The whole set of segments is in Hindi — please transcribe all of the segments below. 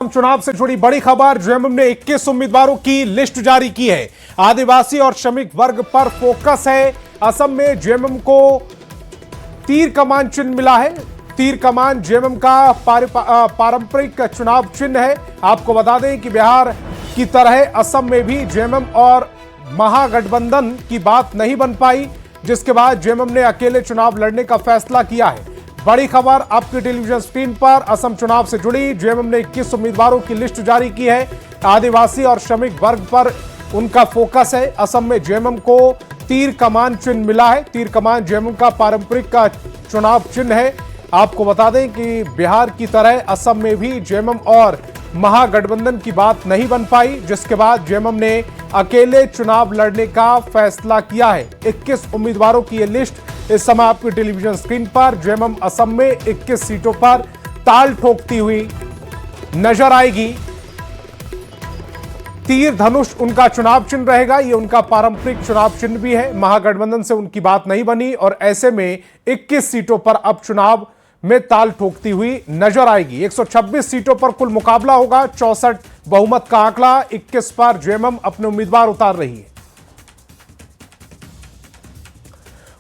चुनाव से जुड़ी बड़ी खबर। जेएमएम ने 21 उम्मीदवारों की लिस्ट जारी की है। आदिवासी और श्रमिक वर्ग पर फोकस है। असम में जेएमएम को तीर कमान चिन्ह मिला है। तीर कमान जेएमएम का पारंपरिक चुनाव चिन्ह है। आपको बता दें कि बिहार की तरह असम में भी जेएमएम और महागठबंधन की बात नहीं बन पाई, जिसके बाद जेएमएम ने अकेले चुनाव लड़ने का फैसला किया है। बड़ी खबर आपकी टेलीविजन स्क्रीन पर। असम चुनाव से जुड़ी जेएमएम ने 21 उम्मीदवारों की लिस्ट जारी की है। आदिवासी और श्रमिक वर्ग पर उनका फोकस है। असम में जेएमएम को तीर कमान चिन्ह मिला है। तीर कमान जेएमएम का पारंपरिक का चुनाव चिन्ह है। आपको बता दें कि बिहार की तरह असम में भी जेएमएम और महागठबंधन की बात नहीं बन पाई, जिसके बाद जेएमएम ने अकेले चुनाव लड़ने का फैसला किया है। 21 उम्मीदवारों की यह लिस्ट इस समय आपकी टेलीविजन स्क्रीन पर। जेएमएम असम में 21 सीटों पर ताल ठोकती हुई नजर आएगी। तीर धनुष उनका चुनाव चिन्ह रहेगा। ये उनका पारंपरिक चुनाव चिन्ह भी है। महागठबंधन से उनकी बात नहीं बनी और ऐसे में 21 सीटों पर अब चुनाव में ताल ठोकती हुई नजर आएगी। 126 सीटों पर कुल मुकाबला होगा। 64 बहुमत का आंकड़ा। 21 पर जेएमएम अपने उम्मीदवार उतार रही है।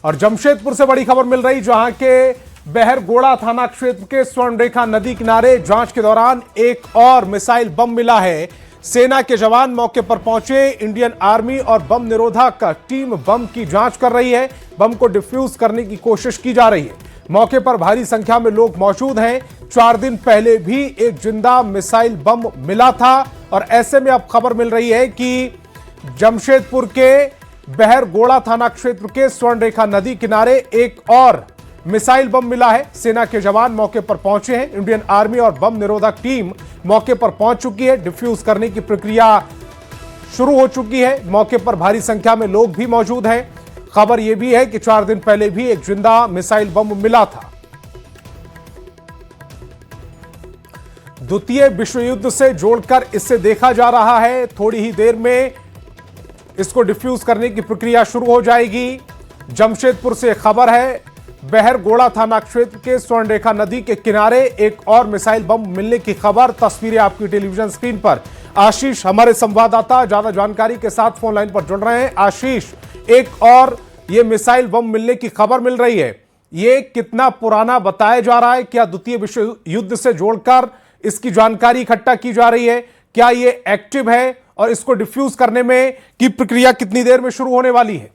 और जमशेदपुर से बड़ी खबर मिल रही, जहां के बहरगोड़ा थाना क्षेत्र के स्वर्णरेखा नदी किनारे जांच के दौरान एक और मिसाइल बम मिला है। सेना के जवान मौके पर पहुंचे। इंडियन आर्मी और बम निरोधक टीम बम की जांच कर रही है। बम को डिफ्यूज करने की कोशिश की जा रही है। मौके पर भारी संख्या में लोग मौजूद हैं। 4 दिन पहले भी एक जिंदा मिसाइल बम मिला था और ऐसे में अब खबर मिल रही है कि जमशेदपुर के बहरगोड़ा थाना क्षेत्र के स्वर्णरेखा नदी किनारे एक और मिसाइल बम मिला है। सेना के जवान मौके पर पहुंचे हैं। इंडियन आर्मी और बम निरोधक टीम मौके पर पहुंच चुकी है। डिफ्यूज करने की प्रक्रिया शुरू हो चुकी है। मौके पर भारी संख्या में लोग भी मौजूद हैं। खबर यह भी है कि 4 दिन पहले भी एक जिंदा मिसाइल बम मिला था। द्वितीय विश्व युद्ध से जोड़कर इससे देखा जा रहा है। थोड़ी ही देर में इसको डिफ्यूज करने की प्रक्रिया शुरू हो जाएगी। जमशेदपुर से खबर है, बहरगोड़ा थाना क्षेत्र के स्वर्णरेखा नदी के किनारे एक और मिसाइल बम मिलने की खबर। तस्वीरें आपकी टेलीविजन स्क्रीन पर। आशीष हमारे संवाददाता ज्यादा जानकारी के साथ फोन लाइन पर जुड़ रहे हैं। आशीष, एक और ये मिसाइल बम मिलने की खबर मिल रही है, ये कितना पुराना बताया जा रहा है? क्या द्वितीय विश्व युद्ध से जोड़कर इसकी जानकारी इकट्ठा की जा रही है? क्या ये एक्टिव है और इसको डिफ्यूज करने में की प्रक्रिया कितनी देर में शुरू होने वाली है?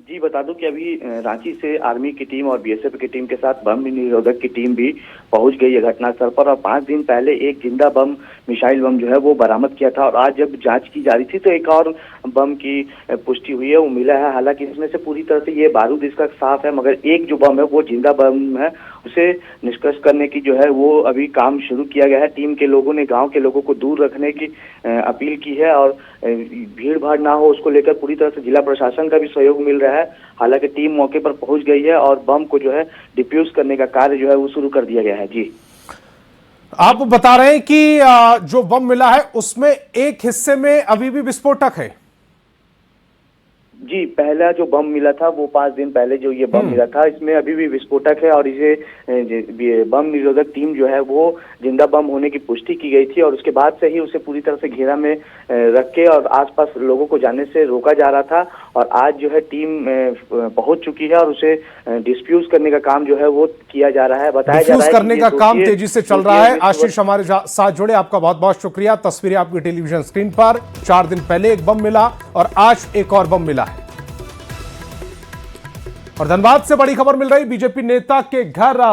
जी, बता दूं कि अभी रांची से आर्मी की टीम और बीएसएफ की टीम के साथ बम निरोधक की टीम भी पहुंच गई है घटनास्थल पर। और 5 दिन पहले एक जिंदा बम, मिसाइल बम जो है वो बरामद किया था और आज जब जांच की जा रही थी तो एक और बम की पुष्टि हुई है, वो मिला है। हालांकि इसमें से पूरी तरह से ये बारूद इसका साफ है, मगर एक जो बम है वो जिंदा बम है। उसे निष्कर्ष करने की जो है वो अभी काम शुरू किया गया है। टीम के लोगों ने गांव के लोगों को दूर रखने की अपील की है और भीड़ भाड़ ना हो उसको लेकर पूरी तरह से जिला प्रशासन का भी सहयोग मिल रहा है। हालांकि टीम मौके पर पहुंच गई है और बम को जो है डिफ्यूज करने का कार्य जो है वो शुरू कर दिया गया है। जी, आप बता रहे हैं कि जो बम मिला है उसमें एक हिस्से में अभी भी विस्फोटक है। जी, पहला जो बम मिला था वो 5 दिन पहले जो ये बम मिला था, इसमें अभी भी विस्फोटक है और इसे बम निरोधक टीम जो है वो जिंदा बम होने की पुष्टि की गई थी और उसके बाद से ही उसे पूरी तरह से घेरा में रख के और आसपास लोगों को जाने से रोका जा रहा था। और आज जो है टीम पहुंच चुकी है और उसे डिस्फ्यूज करने का काम जो है वो किया जा रहा है। बताया जा रहा है करने का काम तेजी से चल रहा है। आशीष हमारे साथ जुड़े, आपका बहुत बहुत शुक्रिया। तस्वीरें आपकी टेलीविजन स्क्रीन पर। 4 दिन पहले एक बम मिला और आज एक और बम मिला है। और धनबाद से बड़ी खबर मिल रही, बीजेपी नेता के घर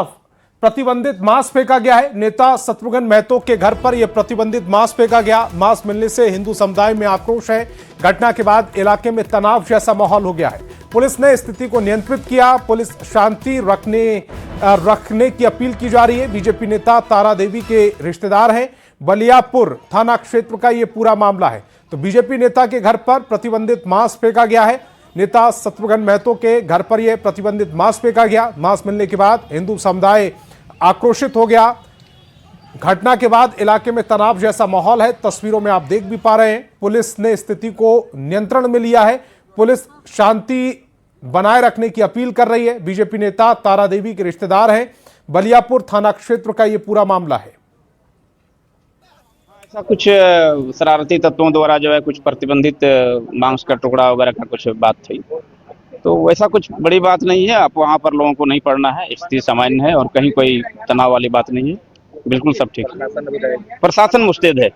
प्रतिबंधित मांस फेंका गया है। नेता शत्रुघ्न महतो के घर पर यह प्रतिबंधित मांस फेंका गया। मांस मिलने से हिंदू समुदाय में आक्रोश है। घटना के बाद इलाके में तनाव जैसा माहौल हो गया है। पुलिस ने स्थिति को नियंत्रित किया। पुलिस शांति रखने की अपील की जा रही है। बीजेपी नेता तारा देवी के रिश्तेदार हैं। बलियापुर थाना क्षेत्र का यह पूरा मामला है। तो बीजेपी नेता के घर पर प्रतिबंधित मांस फेंका गया है। नेता शत्रुघ्न महतो के घर पर यह प्रतिबंधित मांस फेंका गया। मांस मिलने के बाद हिंदू समुदाय आक्रोशित हो गया। घटना के बाद इलाके में तनाव जैसा माहौल है। तस्वीरों में आप देख भी पा रहे हैं। पुलिस ने स्थिति को नियंत्रण में लिया है। पुलिस शांति बनाए रखने की अपील कर रही है। बीजेपी नेता तारा देवी के रिश्तेदार हैं। बलियापुर थाना क्षेत्र का यह पूरा मामला है। ऐसा कुछ शरारती तत्वों द्वारा जो है कुछ प्रतिबंधित मांस का टुकड़ा वगैरह का कुछ बात थी। तो वैसा कुछ बड़ी बात नहीं है। आप वहाँ पर लोगों को नहीं पढ़ना है, स्थिति सामान्य है और कहीं कोई तनाव वाली बात नहीं है। बिल्कुल सब ठीक है। प्रशासन मुस्तैद है।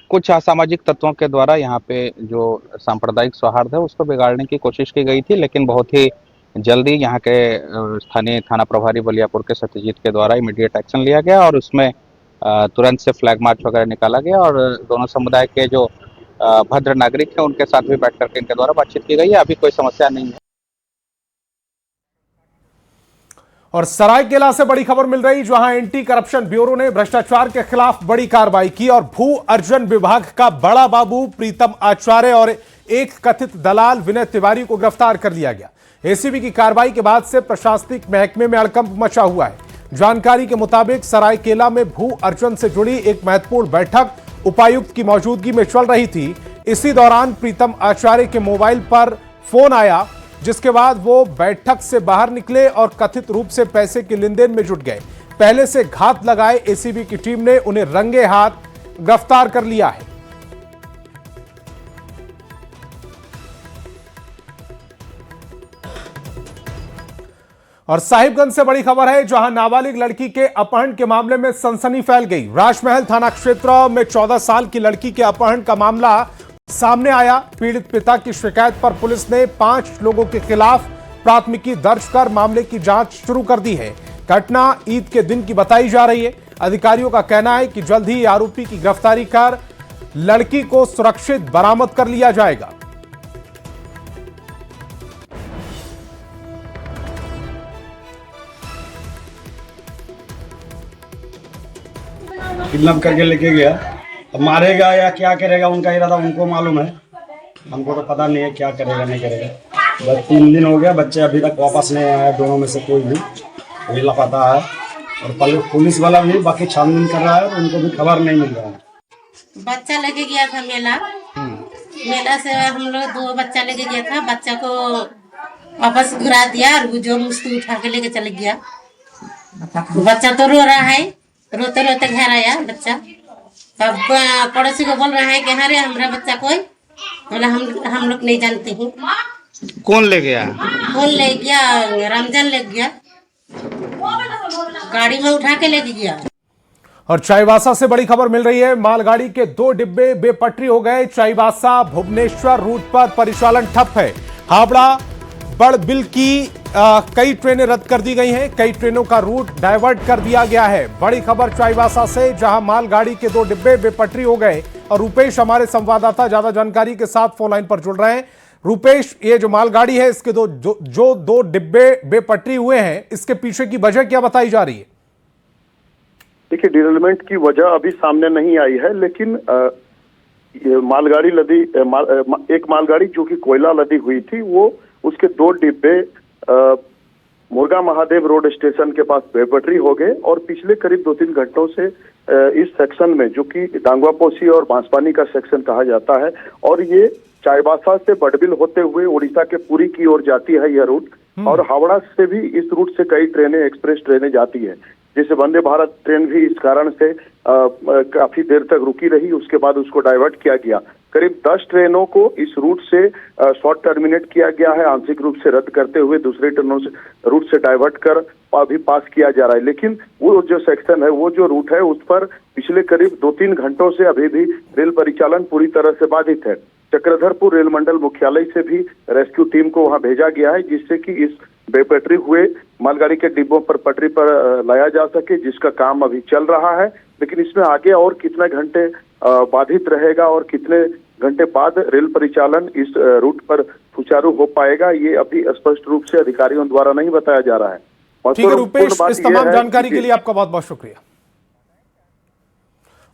कुछ असामाजिक तत्वों के द्वारा यहाँ पे जो सांप्रदायिक सौहार्द है उसको बिगाड़ने की कोशिश की गई थी, लेकिन बहुत ही जल्दी यहाँ के स्थानीय थाना प्रभारी बलियापुर के सत्यजीत के द्वारा इमीडिएट एक्शन लिया गया और उसमें तुरंत से फ्लैग मार्च वगैरह निकाला गया और दोनों समुदाय के जो भद्र नागरिक हैं उनके साथ भी बैठ करके इनके द्वारा बातचीत की गई है। अभी कोई समस्या नहीं है। और सरायकेला से बड़ी खबर मिल रही, जहां एंटी करप्शन ब्यूरो ने भ्रष्टाचार के खिलाफ बड़ी कार्रवाई की और भू अर्जन विभाग का बड़ा बाबू प्रीतम आचार्य और एक कथित दलाल विनय तिवारी को गिरफ्तार कर लिया गया। एसीबी की कार्रवाई के बाद से प्रशासनिक महकमे में हड़कंप मचा हुआ है। जानकारी के मुताबिक सरायकेला में भू अर्जन से जुड़ी एक महत्वपूर्ण बैठक उपायुक्त की मौजूदगी में चल रही थी। इसी दौरान प्रीतम आचार्य के मोबाइल पर फोन आया, जिसके बाद वो बैठक से बाहर निकले और कथित रूप से पैसे के लेन देन में जुट गए। पहले से घात लगाए एसीबी की टीम ने उन्हें रंगे हाथ गिरफ्तार कर लिया है। और साहिबगंज से बड़ी खबर है, जहां नाबालिग लड़की के अपहरण के मामले में सनसनी फैल गई। राजमहल थाना क्षेत्र में 14 साल की लड़की के अपहरण का मामला सामने आया। पीड़ित पिता की शिकायत पर पुलिस ने 5 लोगों के खिलाफ प्राथमिकी दर्ज कर मामले की जांच शुरू कर दी है। घटना ईद के दिन की बताई जा रही है। अधिकारियों का कहना है कि जल्द ही आरोपी की गिरफ्तारी कर लड़की को सुरक्षित बरामद कर लिया जाएगा। किडनैप करके लेके गया। अब मारेगा या क्या करेगा उनका इरादा उनको मालूम है, हमको तो पता नहीं है क्या करेगा नहीं करेगा। बस 3 दिन हो गया, बच्चे अभी तक वापस नहीं आया। दोनों में से कोई भी अभी लापता है और पुलिस वाला भी बाकी छानबीन कर रहा है, उनको भी खबर नहीं मिल रहा है। बच्चा लेके गया था मेला से हम लोग 2 बच्चा लेके गया था। बच्चा को वापस घुरा दिया और जो मुझको उठा के लेके चले गया। बच्चा तो रो रहा है, रोते रोते घर आया बच्चा। तब पड़ोसी को बोल रहा है कि अरे हमारा बच्चा कोई, बोला हम लोग नहीं जानते हैं। कौन ले गया? कौन ले गया? रमजान ले गया, गाड़ी में उठा के ले गया। और चाईबासा से बड़ी खबर मिल रही है, मालगाड़ी के 2 डिब्बे बेपटरी हो गए। चाईबासा भुवनेश्वर रूट पर परिचालन ठप है। हावड़ा बड़बिल की कई ट्रेनें रद्द कर दी गई हैं। कई ट्रेनों का रूट डाइवर्ट कर दिया गया है। बड़ी खबर चाईबासा से, जहां मालगाड़ी के 2 डिब्बे बेपटरी हो गए। और रुपेश हमारे संवाददाता ज्यादा जानकारी के साथ फोन लाइन पर जुड़ रहे हैं। रुपेश, ये जो मालगाड़ी है इसके जो 2 डिब्बे बेपटरी हुए हैं, इसके पीछे की वजह क्या बताई जा रही है? देखिए, डिरेलमेंट की वजह अभी सामने नहीं आई है, लेकिन मालगाड़ी लदी एक मालगाड़ी जो कि कोयला लदी हुई थी, वो उसके 2 डिब्बे मुर्गा महादेव रोड स्टेशन के पास बेपटरी हो गए। और पिछले करीब 2-3 घंटों से इस सेक्शन में, जो कि डांगवापोसी और बांसपानी का सेक्शन कहा जाता है, और ये चाईबासा से बड़बिल होते हुए उड़ीसा के पुरी की ओर जाती है यह रूट। और हावड़ा से भी इस रूट से कई ट्रेनें, एक्सप्रेस ट्रेनें जाती है, जैसे वंदे भारत ट्रेन भी इस कारण से काफी देर तक रुकी रही। उसके बाद उसको डाइवर्ट किया गया। करीब 10 ट्रेनों को इस रूट से शॉर्ट टर्मिनेट किया गया है, आंशिक रूप से रद्द करते हुए दूसरे ट्रेनों से रूट से डाइवर्ट कर अभी पास किया जा रहा है। लेकिन वो जो सेक्शन है, वो जो रूट है, उस पर पिछले करीब 2-3 घंटों से अभी भी रेल परिचालन पूरी तरह से बाधित है। चक्रधरपुर रेल मंडल मुख्यालय से भी रेस्क्यू टीम को वहां भेजा गया है, जिससे कि इस बेपटरी हुए मालगाड़ी के डिब्बों पर पटरी पर लाया जा सके, जिसका काम अभी चल रहा है। लेकिन इसमें आगे और कितने घंटे बाधित रहेगा और कितने घंटे बाद रेल परिचालन इस रूट पर सुचारू हो पाएगा, ये अभी स्पष्ट रूप से अधिकारियों द्वारा नहीं बताया जा रहा है। ठीक है रुपेश, इस तमाम जानकारी के लिए आपका बहुत बहुत शुक्रिया।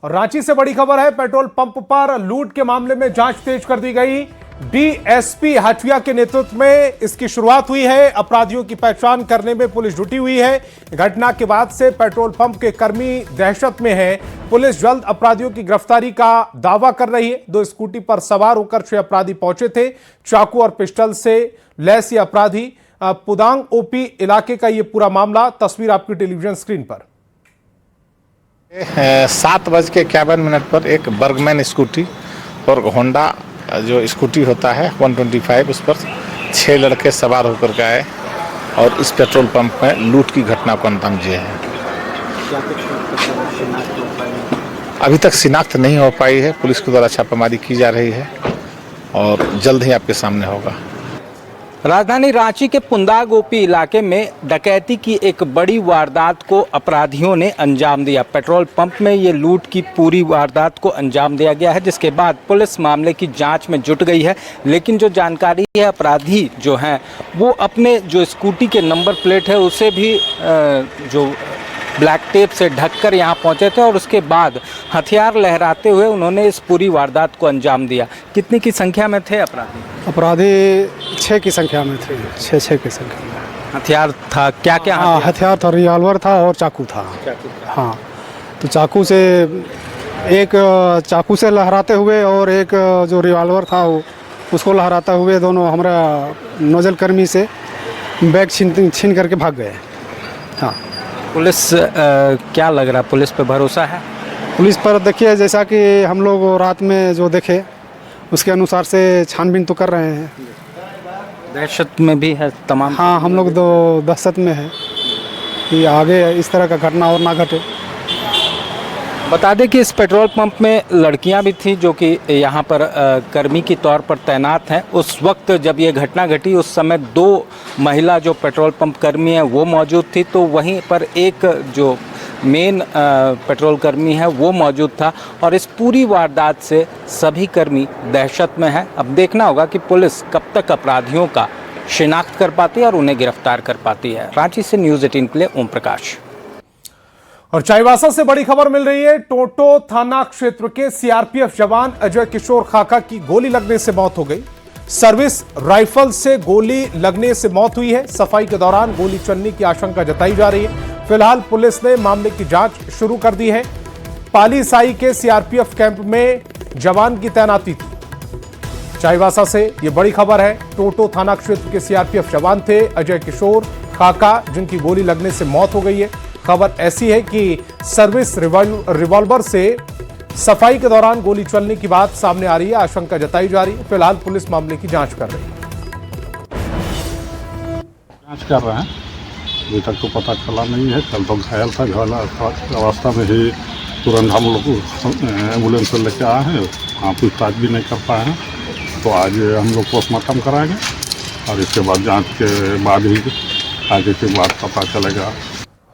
और रांची से बड़ी खबर है, पेट्रोल पंप पर लूट के मामले में जांच तेज कर दी गई। डीएसपी हटिया के नेतृत्व में इसकी शुरुआत हुई है। अपराधियों की पहचान करने में पुलिस जुटी हुई है। घटना के बाद से पेट्रोल पंप के कर्मी दहशत में हैं। पुलिस जल्द अपराधियों की गिरफ्तारी का दावा कर रही है। 2 स्कूटी पर सवार होकर 6 अपराधी पहुंचे थे। चाकू और पिस्टल से लैस ये अपराधी। पुदांग ओपी इलाके का ये पूरा मामला, तस्वीर आपकी टेलीविजन स्क्रीन पर। 7:51 पर एक बर्गमैन स्कूटी और होंडा जो स्कूटी होता है 125 उस पर 6 लड़के सवार होकर के आए और इस पेट्रोल पंप में लूट की घटना को अंजाम दिए हैं। अभी तक शिनाख्त नहीं हो पाई है, पुलिस के द्वारा छापेमारी की जा रही है और जल्द ही आपके सामने होगा। राजधानी रांची के पुंदागोपी इलाके में डकैती की एक बड़ी वारदात को अपराधियों ने अंजाम दिया। पेट्रोल पंप में ये लूट की पूरी वारदात को अंजाम दिया गया है, जिसके बाद पुलिस मामले की जांच में जुट गई है। लेकिन जो जानकारी है, अपराधी जो हैं वो अपने जो स्कूटी के नंबर प्लेट है उसे भी जो ब्लैक टेप से ढककर यहाँ पहुँचे थे और उसके बाद हथियार लहराते हुए उन्होंने इस पूरी वारदात को अंजाम दिया। कितनी की संख्या में थे अपराधी? अपराधी 6 की संख्या में थे, 6 की संख्या में। हथियार था क्या क्या? हाँ, हथियार था, रिवॉल्वर था और चाकू था। हाँ, तो चाकू से लहराते हुए और एक जो रिवॉल्वर था उसको लहराते हुए दोनों हमारा नोजल कर्मी से बैग छीन करके भाग गए। हाँ, पुलिस क्या लग रहा है, पुलिस पे भरोसा है? पुलिस पर देखिए, जैसा कि हम लोग रात में जो देखे उसके अनुसार से छानबीन तो कर रहे हैं। दहशत में भी है तमाम? हाँ, हम लोग तो दहशत में है कि आगे इस तरह का घटना और ना घटे। बता दें कि इस पेट्रोल पंप में लड़कियां भी थीं जो कि यहाँ पर कर्मी के तौर पर तैनात हैं। उस वक्त जब ये घटना घटी उस समय 2 महिला जो पेट्रोल पंप कर्मी हैं वो मौजूद थी, तो वहीं पर एक जो मेन पेट्रोल कर्मी है वो मौजूद था और इस पूरी वारदात से सभी कर्मी दहशत में हैं। अब देखना होगा कि पुलिस कब तक अपराधियों का शिनाख्त कर पाती है और उन्हें गिरफ्तार कर पाती है। रांची से न्यूज़ 18 के लिए ओम प्रकाश। और चाईबासा से बड़ी खबर मिल रही है। टोटो थाना क्षेत्र के सीआरपीएफ जवान अजय किशोर खाका की गोली लगने से मौत हो गई। सर्विस राइफल से गोली लगने से मौत हुई है। सफाई के दौरान गोली चलने की आशंका जताई जा रही है। फिलहाल पुलिस ने मामले की जांच शुरू कर दी है। पाली साई के सीआरपीएफ कैंप में जवान की तैनाती थी। चाईबासा से यह बड़ी खबर है। टोटो थाना क्षेत्र के सीआरपीएफ जवान थे अजय किशोर खाका, जिनकी गोली लगने से मौत हो गई है। खबर ऐसी है कि सर्विस रिवॉल्वर से सफाई के दौरान गोली चलने की बात सामने आ रही है, आशंका जताई जा रही है। फिलहाल पुलिस मामले की जांच कर रही है। जांच कर रहे हैं, अभी तक तो पता चला नहीं है। कल तो घायल था, घायल अवस्था में ही तुरंत हम लोग एम्बुलेंस से लेके आए हैं। वहाँ पूछताछ भी नहीं कर पाए हैं, तो आज हम लोग पोस्टमार्टम कराएंगे और इसके बाद जांच के बाद ही आगे की बात पता चलेगा।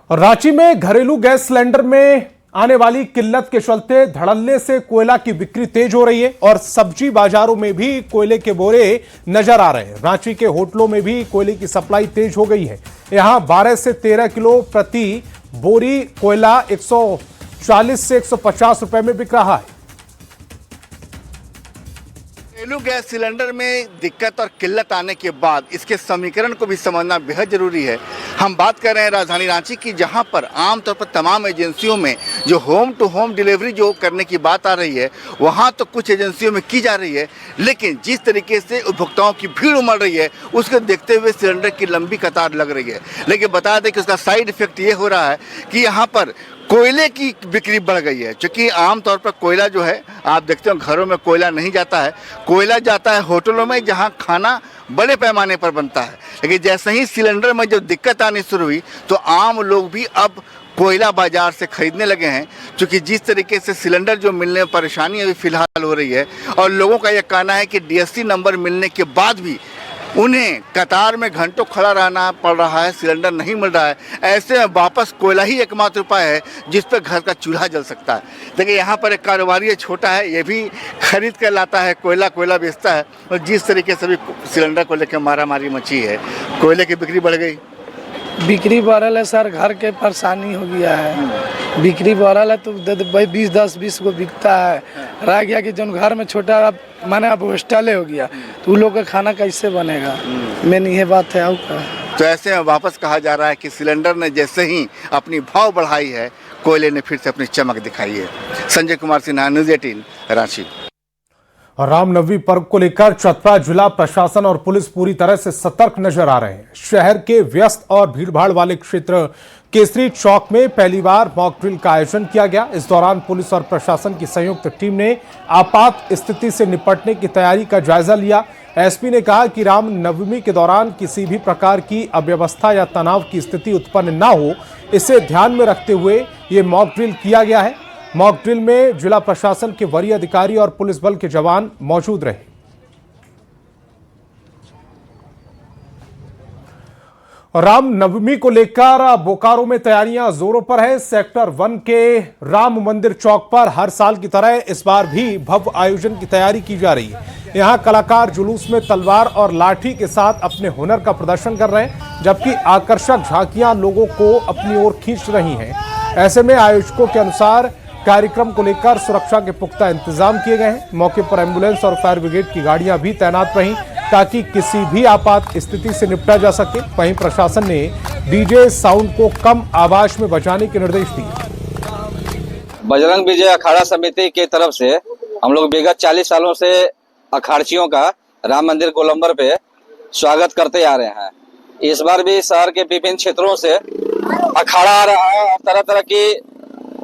और रांची में घरेलू गैस सिलेंडर में आने वाली किल्लत के चलते धड़ल्ले से कोयला की बिक्री तेज हो रही है और सब्जी बाजारों में भी कोयले के बोरे नजर आ रहे हैं। रांची के होटलों में भी कोयले की सप्लाई तेज हो गई है। यहां 12 से 13 किलो प्रति बोरी कोयला 140 से 150 रुपए में बिक रहा है। घरेलू गैस सिलेंडर में दिक्कत और किल्लत आने के बाद इसके समीकरण को भी समझना बेहद जरूरी है। हम बात कर रहे हैं राजधानी रांची की, जहां पर आमतौर पर तमाम एजेंसियों में जो होम टू होम डिलीवरी जो करने की बात आ रही है, वहां तो कुछ एजेंसियों में की जा रही है, लेकिन जिस तरीके से उपभोक्ताओं की भीड़ उमड़ रही है उसको देखते हुए सिलेंडर की लंबी कतार लग रही है। लेकिन बता दें कि उसका साइड इफेक्ट ये हो रहा है कि यहाँ पर कोयले की बिक्री बढ़ गई है। क्योंकि आमतौर पर कोयला जो है, आप देखते हो घरों में कोयला नहीं जाता है, कोयला जाता है होटलों में जहां खाना बड़े पैमाने पर बनता है। लेकिन जैसे ही सिलेंडर में जो दिक्कत आनी शुरू हुई तो आम लोग भी अब कोयला बाजार से खरीदने लगे हैं। क्योंकि जिस तरीके से सिलेंडर जो मिलने में परेशानी अभी फिलहाल हो रही है और लोगों का यह कहना है कि डीएससी नंबर मिलने के बाद भी उन्हें कतार में घंटों खड़ा रहना पड़ रहा है, सिलेंडर नहीं मिल रहा है। ऐसे में वापस कोयला ही एकमात्र उपाय है जिस पर घर का चूल्हा जल सकता है। देखिए यहाँ पर एक कारोबारी है, छोटा है, ये भी खरीद कर लाता है, कोयला बेचता है और जिस तरीके से भी सिलेंडर को लेकर मारामारी मची है, कोयले की बिक्री बढ़ गई। बिक्री बढ़ल है सर, घर के परेशानी हो गया है। बिक्री बढ़ल है तो भाई 10-20 को बिकता है, रह गया कि जो घर में छोटा माने अब हॉस्टल हो गया तो उन लोग का खाना कैसे बनेगा। मेन ये बात है। तो ऐसे में वापस कहा जा रहा है कि सिलेंडर ने जैसे ही अपनी भाव बढ़ाई है, कोयले ने फिर से अपनी चमक दिखाई है। संजय कुमार सिन्हा, न्यूज़ 18 रांची। और रामनवमी पर्व को लेकर चतरा जिला प्रशासन और पुलिस पूरी तरह से सतर्क नजर आ रहे हैं। शहर के व्यस्त और भीड़भाड़ वाले क्षेत्र केसरी चौक में पहली बार मॉक ड्रिल का आयोजन किया गया। इस दौरान पुलिस और प्रशासन की संयुक्त टीम ने आपात स्थिति से निपटने की तैयारी का जायजा लिया। एसपी ने कहा कि रामनवमी के दौरान किसी भी प्रकार की अव्यवस्था या तनाव की स्थिति उत्पन्न न हो, इसे ध्यान में रखते हुए ये मॉक ड्रिल किया गया है। मॉक ड्रिल में जिला प्रशासन के वरीय अधिकारी और पुलिस बल के जवान मौजूद रहे। रामनवमी को लेकर बोकारो में तैयारियां जोरों पर है। सेक्टर 1 के राम मंदिर चौक पर हर साल की तरह इस बार भी भव्य आयोजन की तैयारी की जा रही है। यहां कलाकार जुलूस में तलवार और लाठी के साथ अपने हुनर का प्रदर्शन कर रहे हैं, जबकि आकर्षक झांकियां लोगों को अपनी ओर खींच रही हैं। ऐसे में आयोजकों के अनुसार कार्यक्रम को लेकर सुरक्षा के पुख्ता इंतजाम किए गए हैं। मौके पर एम्बुलेंस और फायर ब्रिगेड की गाड़ियां भी तैनात रहीं ताकि किसी भी आपात स्थिति से निपटा जा सके। वहीं प्रशासन ने डीजे साउंड को कम आवाज में बजाने के निर्देश दिए। बजरंग विजय अखाड़ा समिति की तरफ से हम लोग विगत 40 सालों से अखाड़चियों का राम मंदिर गोलंबर पे स्वागत करते आ रहे हैं। इस बार भी शहर के विभिन्न क्षेत्रों से अखाड़ा आ रहा है और तरह तरह की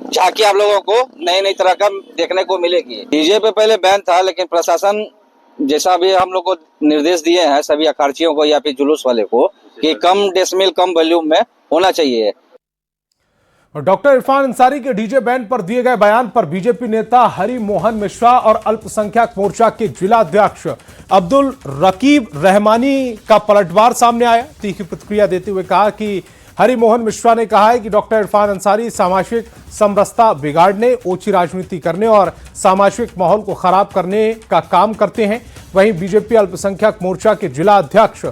झांकी आप लोगों को नई तरह का देखने को मिलेगी। डीजे पे पहले बैन था, लेकिन प्रशासन जैसा भी हम लोग को निर्देश दिए हैं सभी अखाड़चियों को या फिर जुलूस वाले को कि कम डेसिमल कम वॉल्यूम में होना चाहिए। डॉक्टर इरफान अंसारी के डीजे बैन पर दिए गए बयान पर बीजेपी नेता हरि मोहन मिश्रा और अल्पसंख्यक मोर्चा के जिला अध्यक्ष अब्दुल रकीब रहमानी का पलटवार सामने आया। तीखी प्रतिक्रिया देते हुए कहा कि हरि मोहन मिश्रा ने कहा है कि डॉक्टर इरफान अंसारी सामाजिक समरसता बिगाड़ने, ओछी राजनीति करने और सामाजिक माहौल को खराब करने का काम करते हैं। वहीं बीजेपी अल्पसंख्यक मोर्चा के जिला अध्यक्ष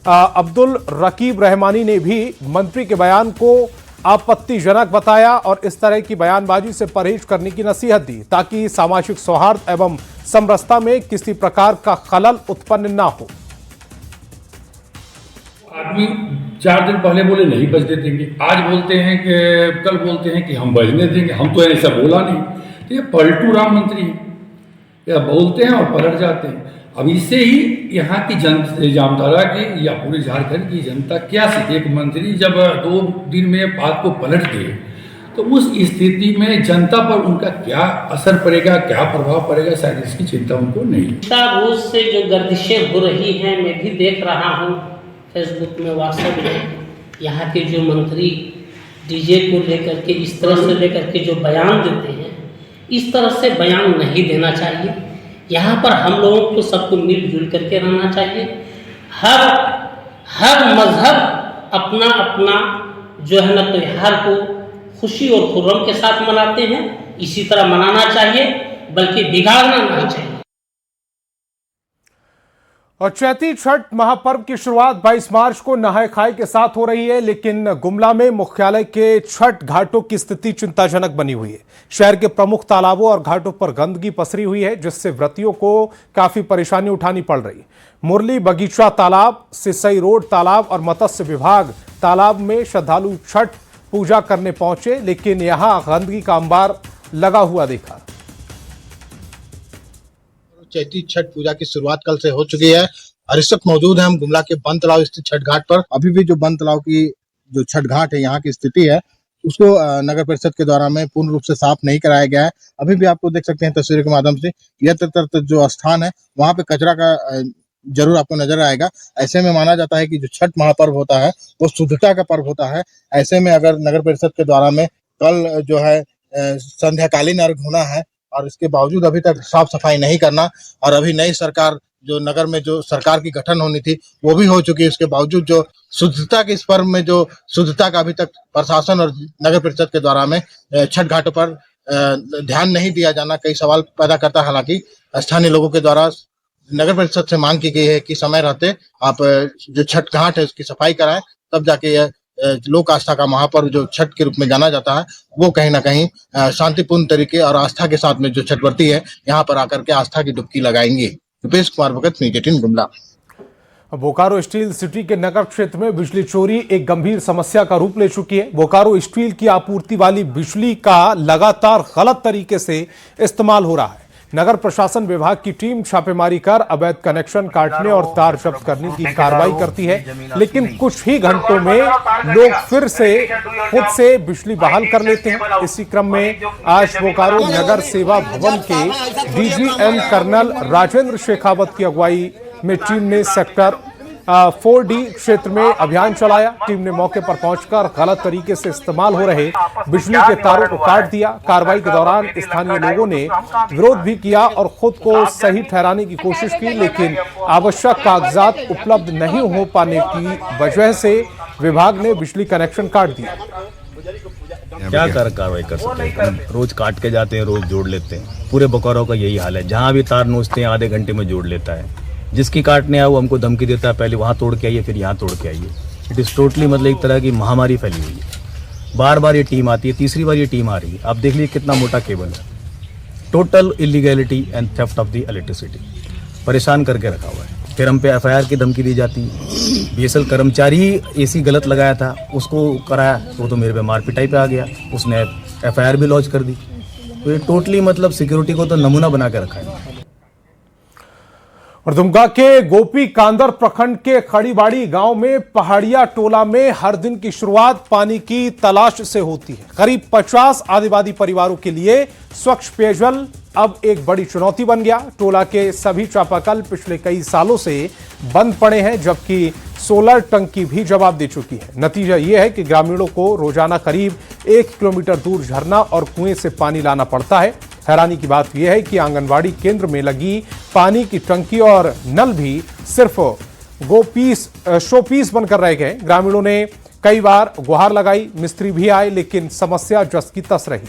अब्दुल रकीब रहमानी ने भी मंत्री के बयान को आपत्तिजनक बताया और इस तरह की बयानबाजी से परहेज करने की नसीहत दी ताकि सामाजिक सौहार्द एवं समरसता में किसी प्रकार का खलल उत्पन्न न हो। आदमी 4 दिन पहले बोले नहीं बजने देंगे, आज बोलते हैं कि कल बोलते हैं कि हम बजने देंगे। हम तो ऐसा बोला नहीं। तो ये पलटू राम मंत्री या बोलते हैं और पलट जाते हैं। अब इससे ही यहाँ की जामताड़ा की या पूरे झारखंड की जनता क्या सीखे। एक मंत्री जब 2 दिन में बात को पलट दे तो उस स्थिति में जनता पर उनका क्या असर पड़ेगा, क्या प्रभाव पड़ेगा, शायद इसकी चिंता उनको नहीं। रोज से जो गर्दिशें हो रही हैं मैं भी देख रहा हूँ फेसबुक में, व्हाट्सएप में। यहाँ के जो मंत्री डीजे को लेकर के इस तरह से लेकर के जो बयान देते हैं, इस तरह से बयान नहीं देना चाहिए। यहाँ पर हम लोगों को सबको मिलजुल करके रहना चाहिए। हर मजहब अपना अपना जो है ना त्योहार को खुशी और खुर्रम के साथ मनाते हैं, इसी तरह मनाना चाहिए, बल्कि बिगाड़ना नहीं चाहिए। और चैती छठ महापर्व की शुरुआत 22 मार्च को नहाय खाए के साथ हो रही है, लेकिन गुमला में मुख्यालय के छठ घाटों की स्थिति चिंताजनक बनी हुई है। शहर के प्रमुख तालाबों और घाटों पर गंदगी पसरी हुई है, जिससे व्रतियों को काफी परेशानी उठानी पड़ रही है। मुरली बगीचा तालाब, सिसई रोड तालाब और मत्स्य विभाग तालाब में श्रद्धालु छठ पूजा करने पहुंचे, लेकिन यहां गंदगी का अंबार लगा हुआ देखा। चैती छठ पूजा की शुरुआत कल से हो चुकी है और इस वक्त मौजूद है हम गुमला के बंद तालाब स्थित छठ घाट पर। अभी भी जो बंद तालाब की जो छठ घाट है, यहाँ की स्थिति है, उसको नगर परिषद के द्वारा में पूर्ण रूप से साफ नहीं कराया गया है। अभी भी आपको देख सकते हैं तस्वीर के माध्यम से, यत्र जो स्थान है वहाँ पे कचरा का जरूर आपको नजर आएगा। ऐसे में माना जाता है कि जो छठ महापर्व होता है वो शुद्धता का पर्व होता है। ऐसे में अगर नगर परिषद के द्वारा में कल जो है संध्याकालीन अर्घ होना है और इसके बावजूद अभी तक साफ सफाई नहीं करना, और अभी नई सरकार जो नगर में जो सरकार की गठन होनी थी वो भी हो चुकी है, उसके बावजूद जो शुद्धता के इस पर्व में जो शुद्धता का अभी तक प्रशासन और नगर परिषद के द्वारा में छठ घाटों पर ध्यान नहीं दिया जाना कई सवाल पैदा करता है। हालांकि स्थानीय लोगों के द्वारा नगर परिषद से मांग की गई है कि समय रहते आप जो छठ घाट है उसकी सफाई कराएं, तब जाके यह लोक आस्था का महापर्व जो छठ के रूप में जाना जाता है वो कहीं ना कहीं शांतिपूर्ण तरीके और आस्था के साथ में जो छठवर्ती है यहाँ पर आकर के आस्था की डुबकी लगाएंगे। Rupesh Kumar Bhagat, news 18 Gumla. Bokaro Steel City के नगर क्षेत्र में बिजली चोरी एक गंभीर समस्या का रूप ले चुकी है। बोकारो स्टील की आपूर्ति वाली बिजली का लगातार गलत तरीके से इस्तेमाल हो रहा है। नगर प्रशासन विभाग की टीम छापेमारी कर अवैध कनेक्शन काटने और तार जब्त करने की कार्रवाई करती है, लेकिन कुछ ही घंटों में लोग फिर से खुद से बिजली बहाल कर लेते हैं। इसी क्रम में आज बोकारो नगर सेवा भवन के डीजीएम कर्नल राजेंद्र शेखावत की अगुवाई में टीम ने सेक्टर 4D क्षेत्र में अभियान चलाया। टीम ने मौके पर पहुंचकर गलत तरीके से इस्तेमाल हो रहे बिजली के तारों को काट दिया। कार्रवाई के दौरान स्थानीय लोगों ने विरोध भी किया और खुद को सही ठहराने की कोशिश की, लेकिन आवश्यक कागजात उपलब्ध नहीं हो पाने की वजह से विभाग ने बिजली कनेक्शन काट दिया। क्या कार्रवाई कर सकते हैं? रोज काट के जाते हैं, रोज जोड़ लेते हैं। पूरे बोकारो का यही हाल है, जहाँ भी तार नोचते हैं आधे घंटे में जोड़ लेता है। जिसकी काटने आया वो हमको धमकी देता है, पहले वहाँ तोड़ के आइए, फिर यहाँ तोड़ के आइए। इट इज़ टोटली मतलब एक तरह की महामारी फैली हुई है। बार बार ये टीम आती है, तीसरी बार ये टीम आ रही है। आप देख लीजिए कितना मोटा केबल है। Total illegality and theft of the electricity परेशान करके रखा हुआ है। फिर हम पे एफआईआर की धमकी दी जाती है। बीएसएल कर्मचारी ही एसी गलत लगाया था, उसको कराया, वो तो मेरे पे मार पिटाई पे आ गया, उसने एफआईआर भी लॉन्च कर दी। तो ये टोटली मतलब सिक्योरिटी को तो नमूना बना के रखा है। और दुमका के गोपी कांदर प्रखंड के खड़ीबाड़ी गांव में पहाड़िया टोला में हर दिन की शुरुआत पानी की तलाश से होती है। करीब 50 आदिवासी परिवारों के लिए स्वच्छ पेयजल अब एक बड़ी चुनौती बन गया। टोला के सभी चापाकल पिछले कई सालों से बंद पड़े हैं, जबकि सोलर टंकी भी जवाब दे चुकी है। नतीजा यह है कि ग्रामीणों को रोजाना करीब 1 किलोमीटर दूर झरना और कुएं से पानी लाना पड़ता है। हैरानी की बात यह है कि आंगनबाड़ी केंद्र में लगी पानी की टंकी और नल भी सिर्फ शोपीस बनकर रह गए। ग्रामीणों ने कई बार गुहार लगाई, मिस्त्री भी आए, लेकिन समस्या जस की तस रही।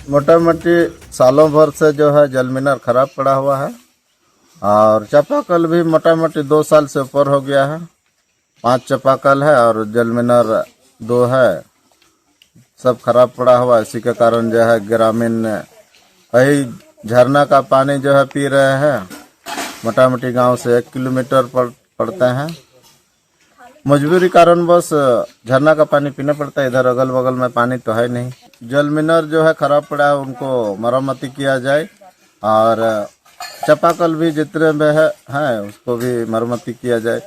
मोटा मोटी सालों भर से जो है जल मीनार खराब पड़ा हुआ है और चापाकल भी मोटा मोटी 2 साल से ऊपर हो गया है। 5 चापाकल है और जल मीनार 2 है, सब खराब पड़ा हुआ। इसी के कारण जो है ग्रामीण वही झरना का पानी जो है पी रहे हैं। मोटा मोटी गांव से 1 किलोमीटर पड़ते हैं। मजबूरी कारण बस झरना का पानी पीना पड़ता है। इधर अगल बगल में पानी तो है नहीं। जल मीनार जो है खराब पड़ा है, उनको मरम्मती किया जाए और चापाकल भी जितने में है उसको भी मरम्मती किया जाए।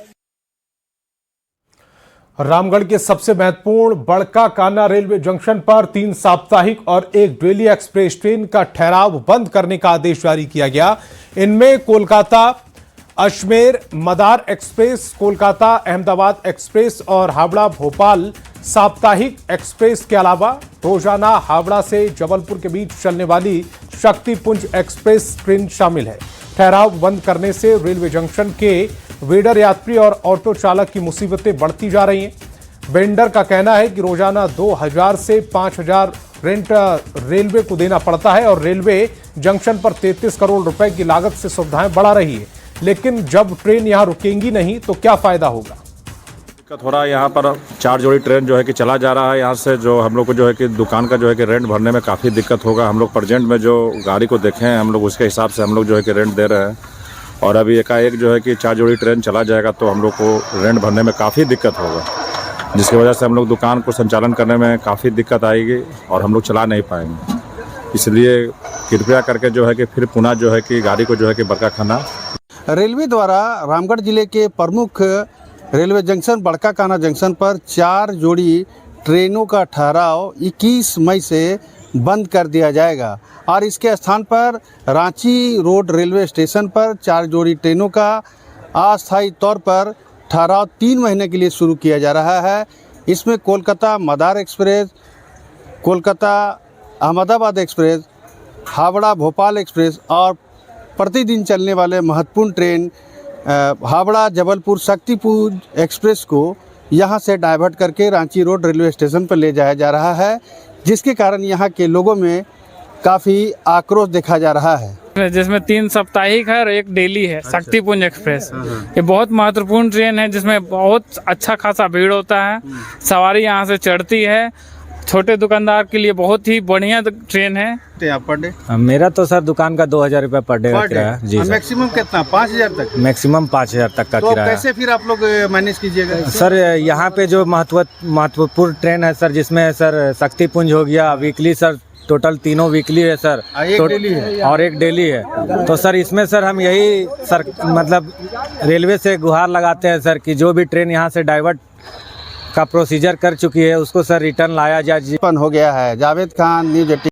रामगढ़ के सबसे महत्वपूर्ण बड़का काना रेलवे जंक्शन पर 3 साप्ताहिक और 1 डेली एक्सप्रेस ट्रेन का ठहराव बंद करने का आदेश जारी किया गया। इनमें कोलकाता अजमेर मदार एक्सप्रेस, कोलकाता अहमदाबाद एक्सप्रेस और हावड़ा भोपाल साप्ताहिक एक्सप्रेस के अलावा रोजाना हावड़ा से जबलपुर के बीच चलने वाली शक्तिपुंज एक्सप्रेस ट्रेन शामिल है। ठहराव बंद करने से रेलवे जंक्शन के वेंडर यात्री और ऑटो चालक की मुसीबतें बढ़ती जा रही हैं। वेंडर का कहना है कि रोजाना 2000 से 5000 रेंट रेलवे को देना पड़ता है और रेलवे जंक्शन पर 33 करोड़ रुपए की लागत से सुविधाएं बढ़ा रही है, लेकिन जब ट्रेन यहां रुकेंगी नहीं तो क्या फायदा होगा। दिक्कत हो रहा है। यहाँ पर 4 जोड़ी ट्रेन जो है कि चला जा रहा है यहाँ से, जो हम लोग को जो है कि दुकान का जो है कि रेंट भरने में काफ़ी दिक्कत होगा। हम लोग प्रेजेंट में जो गाड़ी को देखे हैं हम लोग उसके हिसाब से हम लोग जो है कि रेंट दे रहे हैं और अभी एकाएक जो है कि 4 जोड़ी ट्रेन चला जाएगा तो हम लोग को रेंट भरने में काफ़ी दिक्कत होगा, जिसकी वजह से हम लोग दुकान को संचालन करने में काफ़ी दिक्कत आएगी और हम लोग चला नहीं पाएंगे। इसलिए कृपया करके जो है कि फिर पुनः जो है कि गाड़ी को जो है कि बड़का खाना। रेलवे द्वारा रामगढ़ जिले के प्रमुख रेलवे जंक्शन बड़का काना जंक्शन पर 4 जोड़ी ट्रेनों का ठहराव 21 मई से बंद कर दिया जाएगा और इसके स्थान पर रांची रोड रेलवे स्टेशन पर 4 जोड़ी ट्रेनों का अस्थायी तौर पर ठहराव 3 महीने के लिए शुरू किया जा रहा है। इसमें Kolkata Madar Express, Kolkata Ahmedabad Express, Howrah Bhopal Express और प्रतिदिन चलने वाले महत्वपूर्ण ट्रेन हावड़ा जबलपुर शक्तिपुंज एक्सप्रेस को यहां से डाइवर्ट करके रांची रोड रेलवे स्टेशन पर ले जाया जा रहा है, जिसके कारण यहां के लोगों में काफ़ी आक्रोश देखा जा रहा है। जिसमें 3 साप्ताहिक है और 1 डेली है। शक्तिपुंज एक्सप्रेस ये बहुत महत्वपूर्ण ट्रेन है जिसमें बहुत अच्छा खासा भीड़ होता है, सवारी यहाँ से चढ़ती है। छोटे दुकानदार के लिए बहुत ही बढ़िया ट्रेन है। पर डे मेरा तो सर दुकान का 2000 रुपये पर डे का किराया जी। मैक्सिमम कितना? 5000 तक? मैक्सिमम 5000 तक का तो किराया। कैसे फिर आप लोग मैनेज कीजिएगा? सर यहाँ पे जो महत्वपूर्ण ट्रेन है सर, जिसमें सर शक्तिपुंज हो गया, वीकली सर टोटल तीनों वीकली है सर। एक डेली है और एक डेली है। तो सर इसमें सर हम यही सर मतलब रेलवे से गुहार लगाते हैं सर कि जो भी ट्रेन यहाँ से डाइवर्ट का प्रोसीजर कर चुकी है उसको सर रिटर्न लाया जाए। हो गया है। जावेद खान, न्यूज 18।